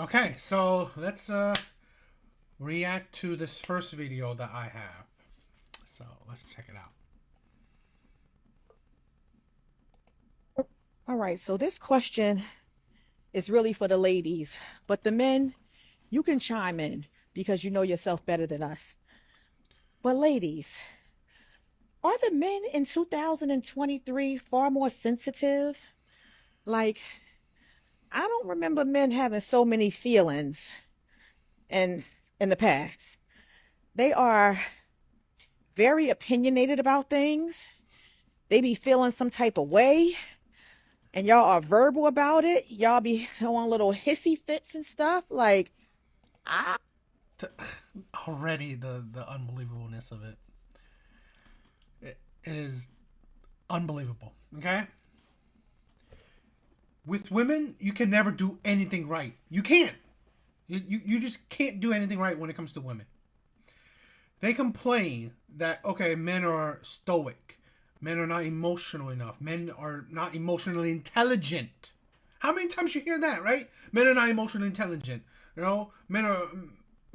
Okay, so let's react to this first video that I have. So let's check it out. All right, so this question is really for the ladies, but the men, you can chime in because you know yourself better than us. But ladies, are the men in 2023 far more sensitive? Like, I don't remember men having so many feelings in in the past. They are very opinionated about things. They be feeling some type of way, and y'all are verbal about it. Y'all be throwing little hissy fits and stuff. Like, I Already the unbelievableness of it. It is unbelievable. Okay, with women, you can never do anything right. You can't. You just can't do anything right when it comes to women. They complain that, okay, men are stoic, men are not emotional enough, men are not emotionally intelligent. How many times you hear that, right? Men are not emotionally intelligent. You know, men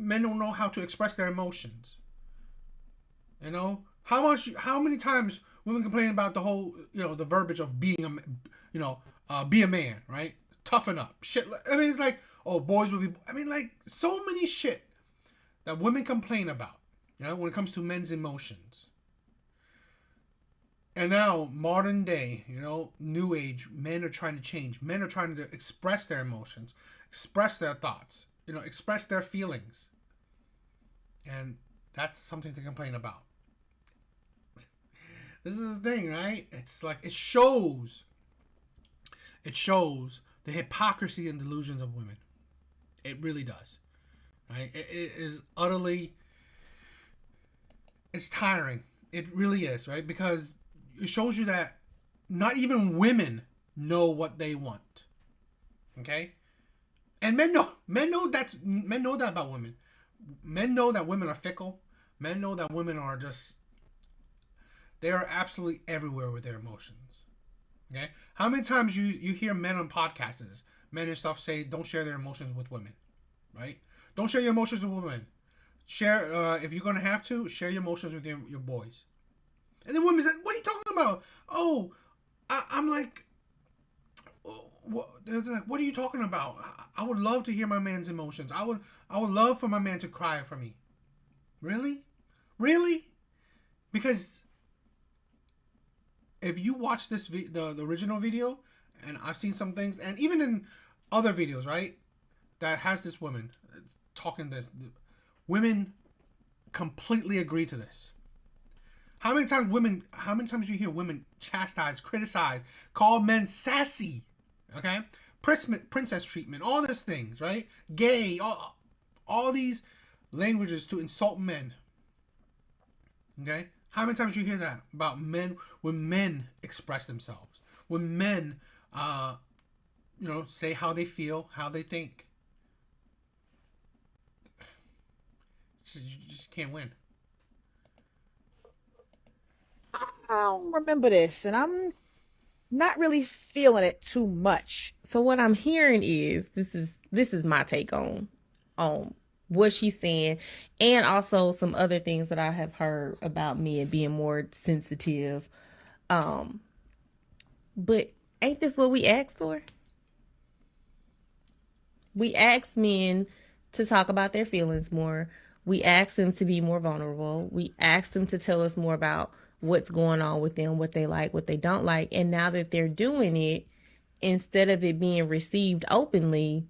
don't know how to express their emotions. You know, how many times women complain about the whole, the verbiage of being a, be a man, right? Toughen up, shit. I mean, it's like, oh, boys will be. I mean, like, so many shit that women complain about. When it comes to men's emotions. And now, modern day, new age, men are trying to change. Men are trying to express their emotions, express their thoughts, express their feelings. And that's something to complain about. This is the thing, right? It's like it shows the hypocrisy and delusions of women. It really does. Right? It is utterly, it's tiring. It really is, right? Because it shows you that not even women know what they want. Okay? And men know that about women. Men know that women are fickle. Men know that women are just, they are absolutely everywhere with their emotions. Okay? How many times you hear men on podcasts, men and stuff say don't share their emotions with women, right? Don't share your emotions with women. Share, if you're gonna have to, share your emotions with your boys. And then women say, "What are you talking about?" Oh, I'm like, they're like, "What are you talking about? I would love to hear my man's emotions. I would love for my man to cry for me." Really, really? Because if you watch the original video, and I've seen some things, and even in other videos, right, that has this woman talking this, women completely agree to this. How many times you hear women chastise, criticize, call men sassy, okay? Princess treatment, all these things, right? Gay, all these languages to insult men, okay? How many times you hear that about men, when men express themselves, when men, say how they feel, how they think? You just can't win. I don't remember this, and I'm not really feeling it too much. So what I'm hearing is this is my take on what she's saying, and also some other things that I have heard about men being more sensitive. Um, but ain't this what we asked for? We asked men to talk about their feelings more. We asked them to be more vulnerable. We asked them to tell us more about what's going on with them, what they like, what they don't like. And now that they're doing it, instead of it being received openly,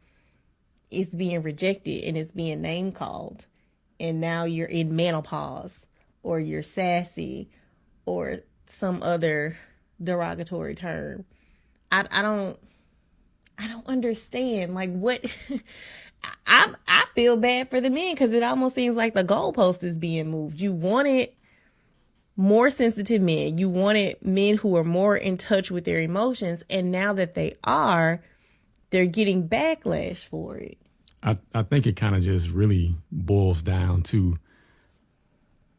it's being rejected and it's being name called. And now you're in menopause, or you're sassy, or some other derogatory term. I don't understand. Like, what? I feel bad for the men because it almost seems like the goalpost is being moved. You wanted more sensitive men. You wanted men who are more in touch with their emotions, and now that they are, they're getting backlash for it. I think it kind of just really boils down to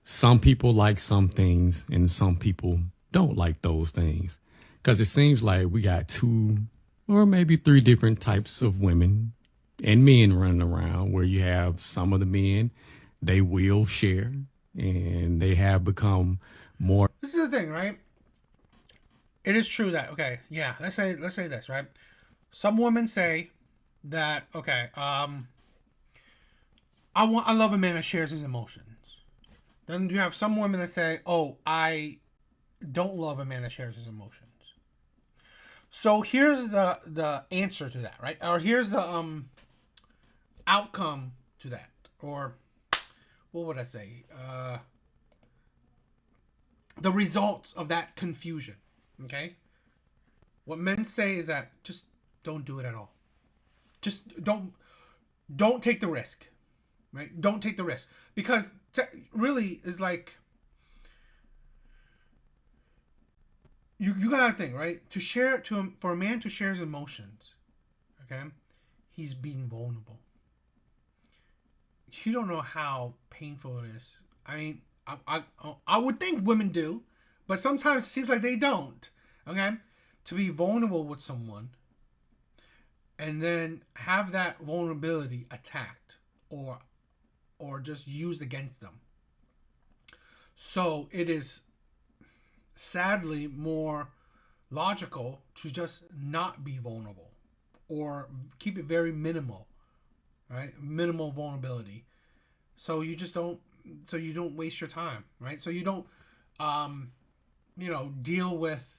some people like some things and some people don't like those things. Because it seems like we got two or maybe three different types of women and men running around, where you have some of the men, they will share, and they have become more. This is the thing, right? It is true that, okay, yeah, let's say this, right? Some women say that, okay, I love a man that shares his emotions. Then you have some women that say, oh, I don't love a man that shares his emotions. So here's the answer to that, right? Or here's the outcome to that, or what would I say? The results of that confusion. Okay? What men say is that just don't do it at all. Just don't take the risk. Right? Don't take the risk. Because really is like, you gotta think, right? For a man to share his emotions, okay, he's being vulnerable. You don't know how painful it is. I mean, I would think women do, but sometimes it seems like they don't. Okay, to be vulnerable with someone, and then have that vulnerability attacked or just used against them. So it is sadly more logical to just not be vulnerable or keep it very minimal, right? Minimal vulnerability. So you don't waste your time, right? So you don't deal with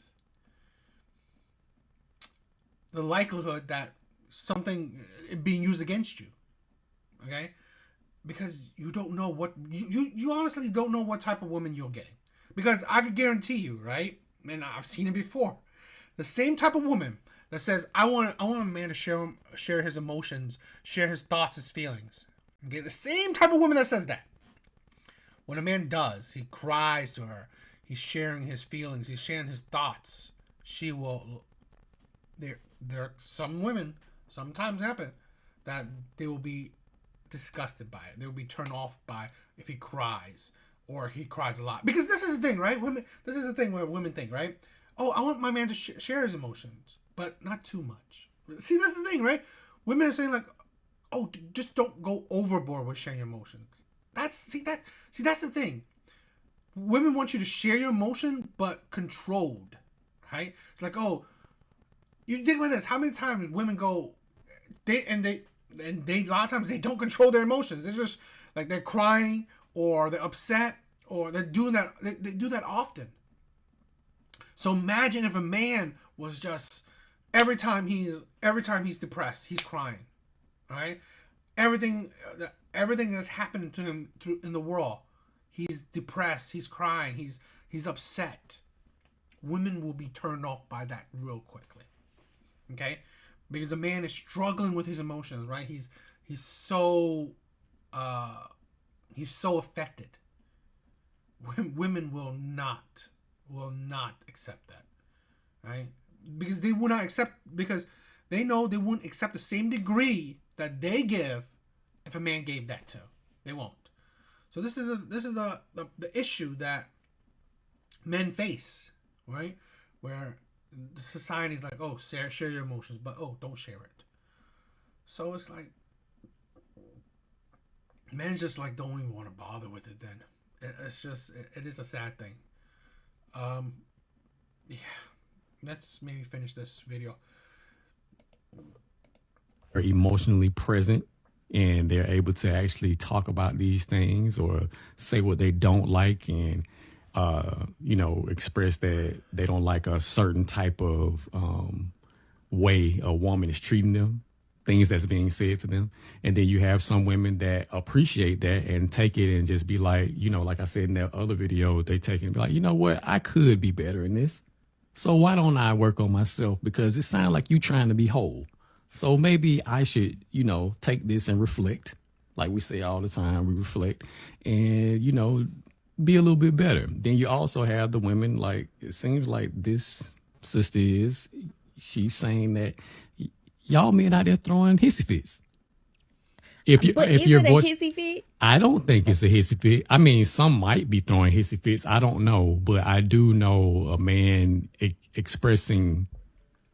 the likelihood that something being used against you, okay? Because you don't know what you honestly don't know what type of woman you're getting. Because I could guarantee you, right? And I've seen it before. The same type of woman that says, I want a man to share his emotions, share his thoughts, his feelings. Okay, the same type of woman that says that. When a man does, he cries to her. He's sharing his feelings. He's sharing his thoughts. She will. There are some women. Sometimes happen that they will be disgusted by it. They will be turned off by if he cries or he cries a lot. Because this is the thing, right? This is the thing where women think, right? Oh, I want my man to share his emotions, but not too much. See, that's the thing, right? Women are saying like, oh, just don't go overboard with sharing your emotions. That's the thing. Women want you to share your emotion, but controlled, right? It's like, oh, you think about this. How many times women go, they a lot of times they don't control their emotions. They're just like they're crying or they're upset or they're doing that. They do that often. So imagine if a man was just every time he's depressed, he's crying, right? Everything that's happening to him in the world, he's depressed, he's crying, he's upset. Women will be turned off by that real quickly, okay? Because a man is struggling with his emotions, right? He's so affected. Women will not accept that, right? Because they will not accept, because they know they wouldn't accept the same degree that they give if a man gave that to. They won't. So this is the issue that men face, right? Where the society is like, oh, share your emotions, but oh, don't share it. So it's like men just like don't even want to bother with it. Then it is a sad thing. Yeah, let's maybe finish this video. Are emotionally present, and they're able to actually talk about these things or say what they don't like, and express that they don't like a certain type of way a woman is treating them, things that's being said to them. And then you have some women that appreciate that and take it and just be like, like I said in that other video, they take it and be like, you know what, I could be better in this. So why don't I work on myself? Because it sounds like you trying to be whole. So maybe I should, take this and reflect. Like we say all the time, we reflect and, be a little bit better. Then you also have the women, like it seems like this sister she's saying that y'all men out there throwing hissy fits. If is it your a voice, hissy fit? I don't think it's a hissy fit. I mean, some might be throwing hissy fits. I don't know, but I do know a man expressing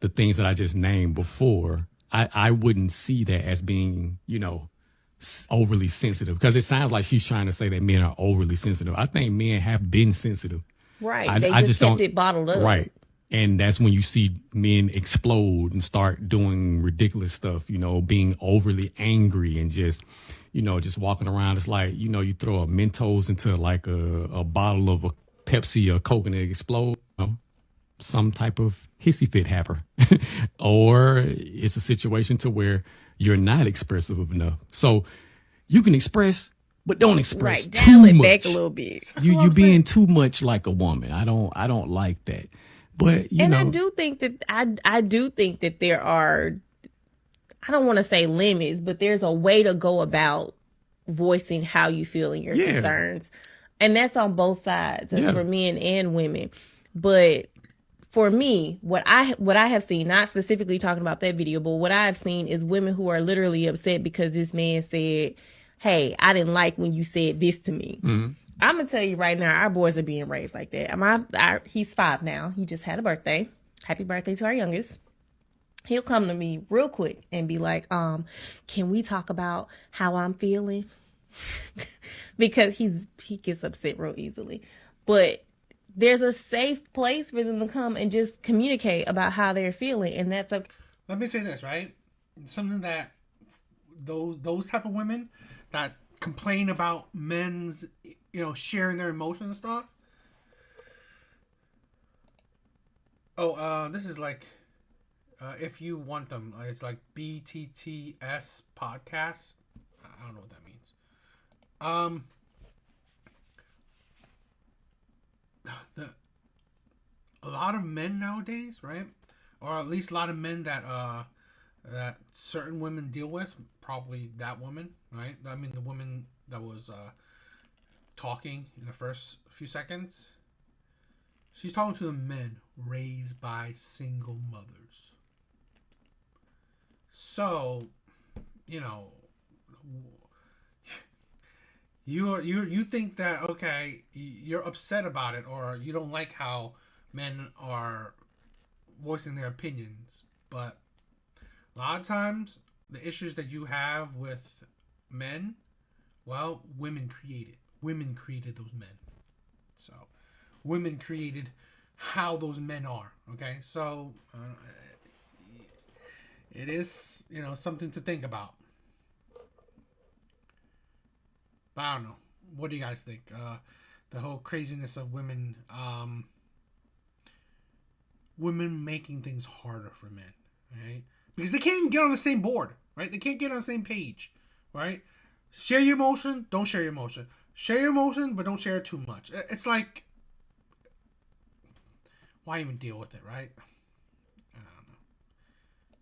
the things that I just named before. I wouldn't see that as being, overly sensitive, because it sounds like she's trying to say that men are overly sensitive. I think men have been sensitive. Right. They I just kept don't, it bottled up. right. And that's when you see men explode and start doing ridiculous stuff, being overly angry and just walking around. It's like, you throw a Mentos into like a bottle of a Pepsi or Coke and it explodes. Some type of hissy fit happen. Or it's a situation to where you're not expressive enough. So you can express, but don't express Right. too Dial it much. back a little bit. You being too much like a woman. I don't like that. But I do think that I do think that there are, I don't want to say limits, but there's a way to go about voicing how you feel and your concerns. And that's on both sides. That's for men and women. But for me, what I have seen, not specifically talking about that video, but what I've seen is women who are literally upset because this man said, hey, I didn't like when you said this to me. Mm-hmm. I'm going to tell you right now, our boys are being raised like that. He's 5 now. He just had a birthday. Happy birthday to our youngest. He'll come to me real quick and be like, can we talk about how I'm feeling? Because he gets upset real easily. But there's a safe place for them to come and just communicate about how they're feeling, and that's okay. Let me say this, right? Something that those type of women that complain about men's, sharing their emotions and stuff. Oh, this is like, if you want them, it's like BTTS podcast. I don't know what that means. A lot of men nowadays, right? Or at least a lot of men that certain women deal with, probably that woman, right? I mean, the woman that was talking in the first few seconds. She's talking to the men raised by single mothers. So, you think that, okay, you're upset about it, or you don't like how men are voicing their opinions, but a lot of times the issues that you have with men, well, women created those men. So women created how those men are. Okay, so it is, something to think about. But I don't know. What do you guys think? The whole craziness of women, women making things harder for men, right? Because they can't even get on the same board, right? They can't get on the same page, right? Share your emotion, don't share your emotion. Share your emotion, but don't share it too much. It's like, why even deal with it, right?